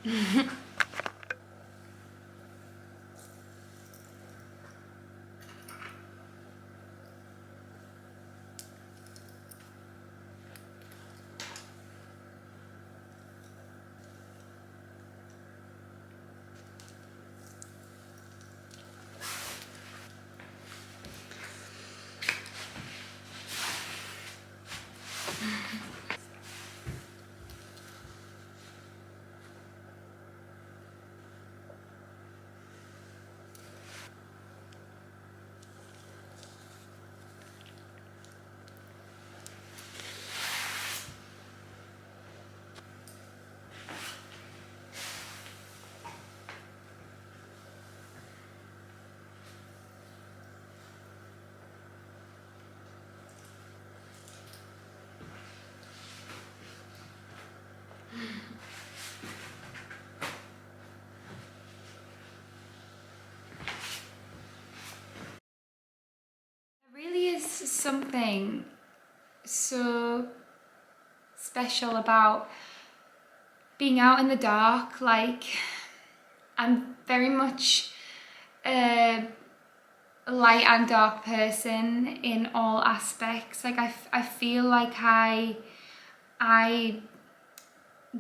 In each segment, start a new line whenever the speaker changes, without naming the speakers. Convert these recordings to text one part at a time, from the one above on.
There really is something so special about being out in the dark. Like, I'm very much a light and dark person in all aspects. Like, I feel like I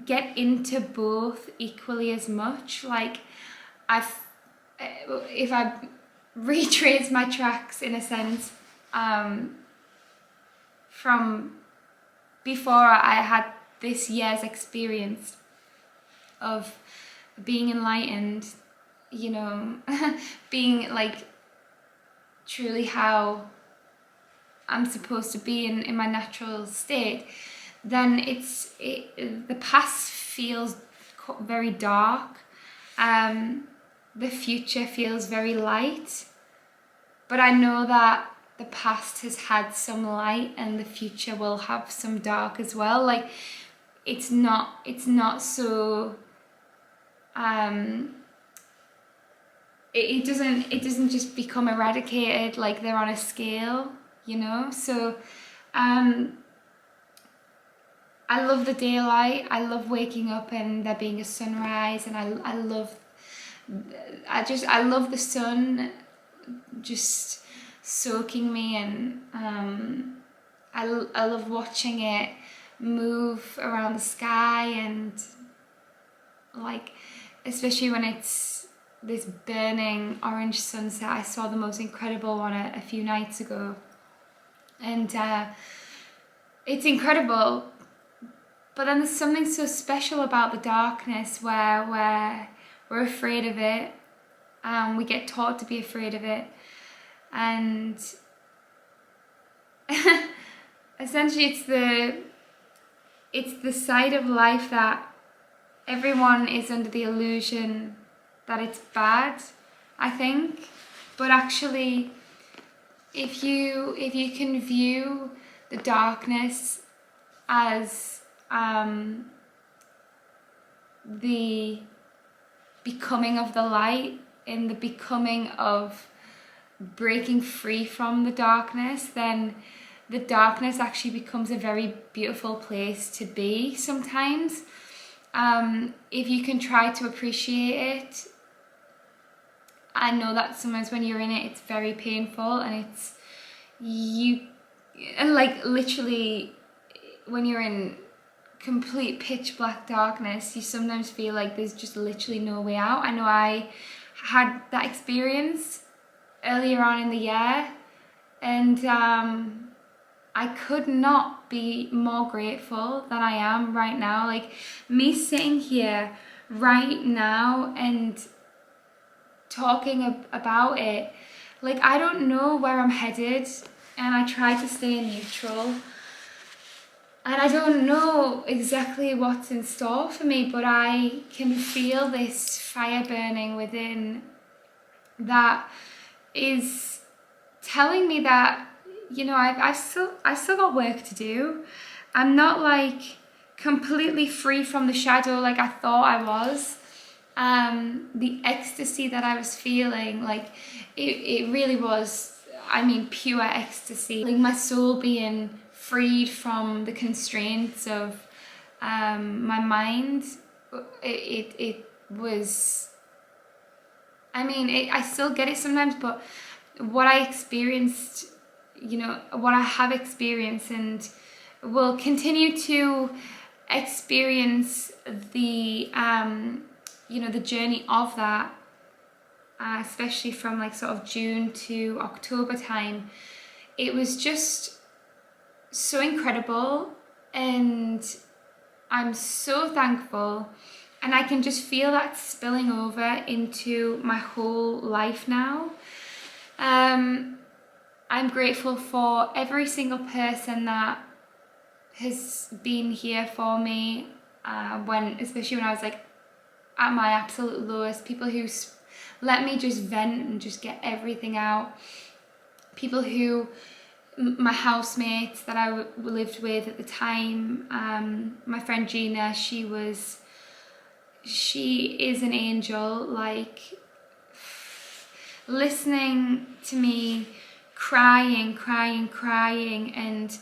get into both equally as much. Like, if I retrace my tracks in a sense, from before I had this year's experience of being enlightened, you know, being like truly how I'm supposed to be in my natural state, then the past feels very dark. The future feels very light, but I know that the past has had some light and the future will have some dark as well. Like, it's not so it doesn't just become eradicated. Like, they're on a scale, you know. So I love the daylight. I love waking up and there being a sunrise, and I love the sun just soaking me, and I love watching it move around the sky, and like, especially when it's this burning orange sunset. I saw the most incredible one a few nights ago, and it's incredible. But then there's something so special about the darkness where we're afraid of it. We get taught to be afraid of it, and essentially it's the side of life that everyone is under the illusion that it's bad, I think. But actually, if you can view the darkness as the becoming of the light, in the becoming of breaking free from the darkness, then the darkness actually becomes a very beautiful place to be sometimes. If you can try to appreciate it. I know that sometimes when you're in it, it's very painful, and like, literally, when you're in complete pitch black darkness, you sometimes feel like there's just literally no way out. I know I had that experience earlier on in the year, and I could not be more grateful than I am right now. Like, me sitting here right now and talking about it, like, I don't know where I'm headed, and I try to stay neutral. And I don't know exactly what's in store for me, but I can feel this fire burning within that is telling me that, you know, I still got work to do. I'm not like completely free from the shadow like I thought I was. The ecstasy that I was feeling, like, it really was, I mean, pure ecstasy. Like, my soul being freed from the constraints of my mind it was, I mean, I still get it sometimes, but what I experienced, what I have experienced and will continue to experience the, the journey of that, especially from like sort of June to October time, it was just so incredible, and I'm so thankful, and I can just feel that spilling over into my whole life now. I'm grateful for every single person that has been here for me, especially when I was like at my absolute lowest. People who let me just vent and just get everything out. People who, my housemates that I lived with at the time, my friend Gina, she is an angel, like listening to me crying and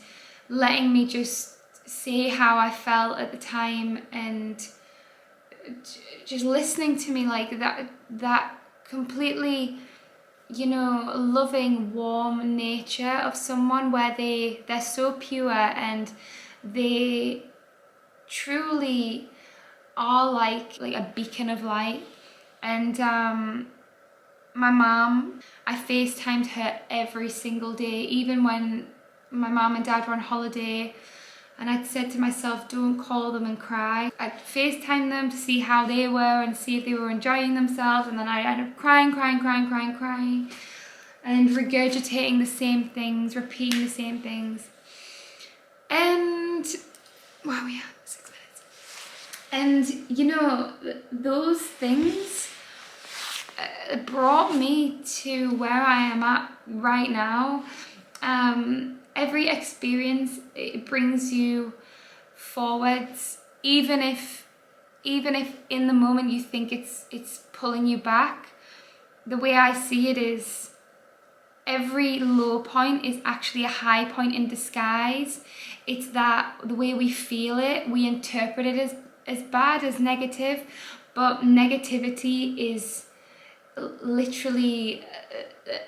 letting me just say how I felt at the time, and just listening to me like that completely, loving, warm nature of someone where they're so pure and they truly are like a beacon of light. And my mum, I FaceTimed her every single day, even when my mum and dad were on holiday, and I'd said to myself, don't call them and cry. I'd FaceTime them to see how they were and see if they were enjoying themselves, and then I'd end up crying, and regurgitating the same things, repeating the same things. And, wow, we have 6 minutes. And, those things brought me to where I am at right now. Every experience, it brings you forwards, even if in the moment you think it's pulling you back. The way I see it is, every low point is actually a high point in disguise. It's that the way we feel it, we interpret it as bad, as negative, but negativity is literally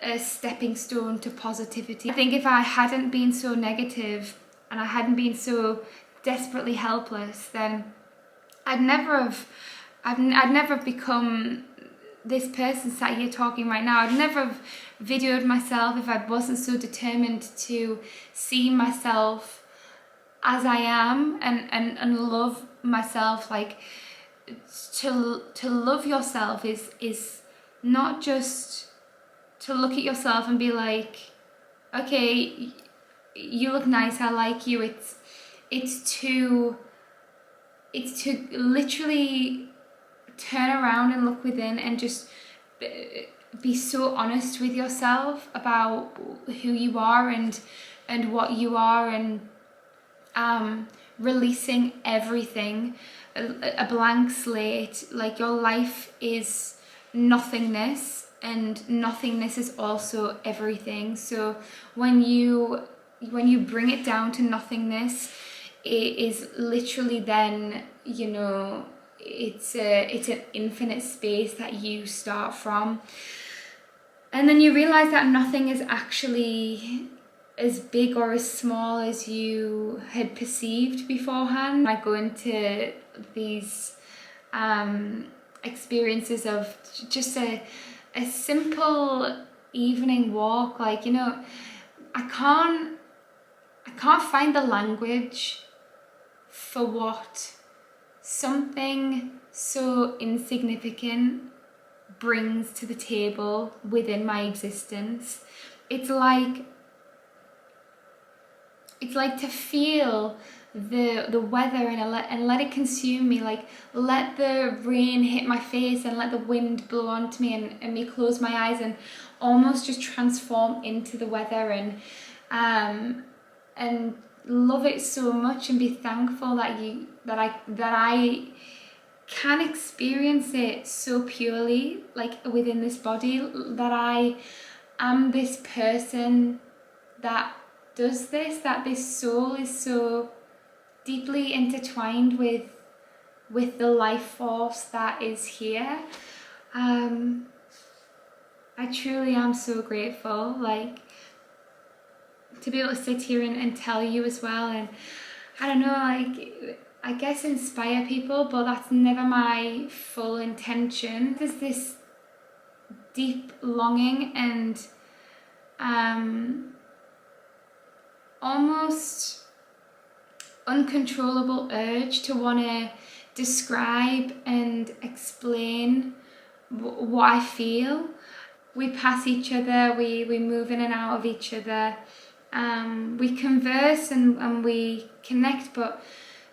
a stepping stone to positivity. I think if I hadn't been so negative and I hadn't been so desperately helpless, then I'd never have become this person sat here talking right now. I'd never have videoed myself if I wasn't so determined to see myself as I am and love myself. Like, to love yourself is not just to look at yourself and be like, okay, you look nice, I like you. It's to literally turn around and look within and just be so honest with yourself about who you are and what you are, and releasing everything, a blank slate. Like, your life is nothingness, and nothingness is also everything. So when you bring it down to nothingness, it is literally then, it's an infinite space that you start from. And then you realize that nothing is actually as big or as small as you had perceived beforehand. I go into these experiences of just a simple evening walk, like, I can't find the language for what something so insignificant brings to the table within my existence. It's like to feel the weather and let it consume me. Like, let the rain hit my face and let the wind blow onto me, and me close my eyes and almost just transform into the weather, and love it so much, and be thankful that I can experience it so purely, like within this body, that I am this person that does this, that this soul is so deeply intertwined with with the life force that is here. I truly am so grateful, like, to be able to sit here and tell you as well, and I don't know, like, I guess inspire people, but that's never my full intention. There's this deep longing and almost uncontrollable urge to want to describe and explain what I feel. We pass each other, we move in and out of each other, we converse and we connect, but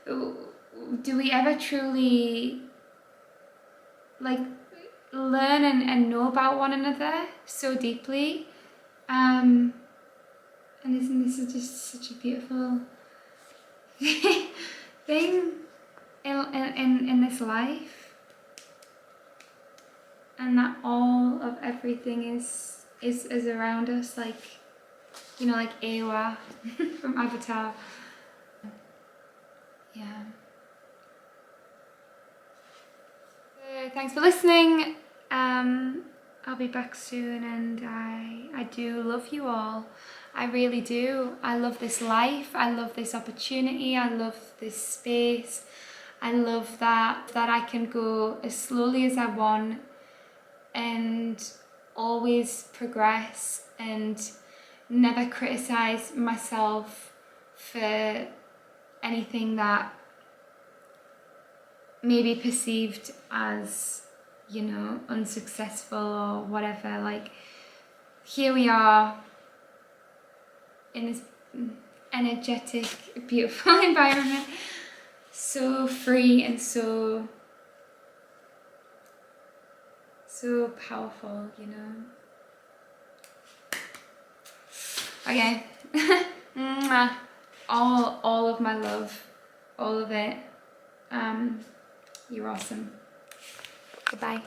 do we ever truly like learn and know about one another so deeply? And isn't this is just such a beautiful thing in this life? And that all of everything is around us, like, you know, like Ewa from Avatar. Yeah. Thanks for listening. I'll be back soon, and I do love you all. I really do. I love this life. I love this opportunity. I love this space. I love that I can go as slowly as I want and always progress and never criticize myself for anything that may be perceived as, you know, unsuccessful or whatever. Like, here we are in this energetic, beautiful environment, so free and so powerful, you know. Okay. Mwah. All of my love, all of it. You're awesome. Goodbye.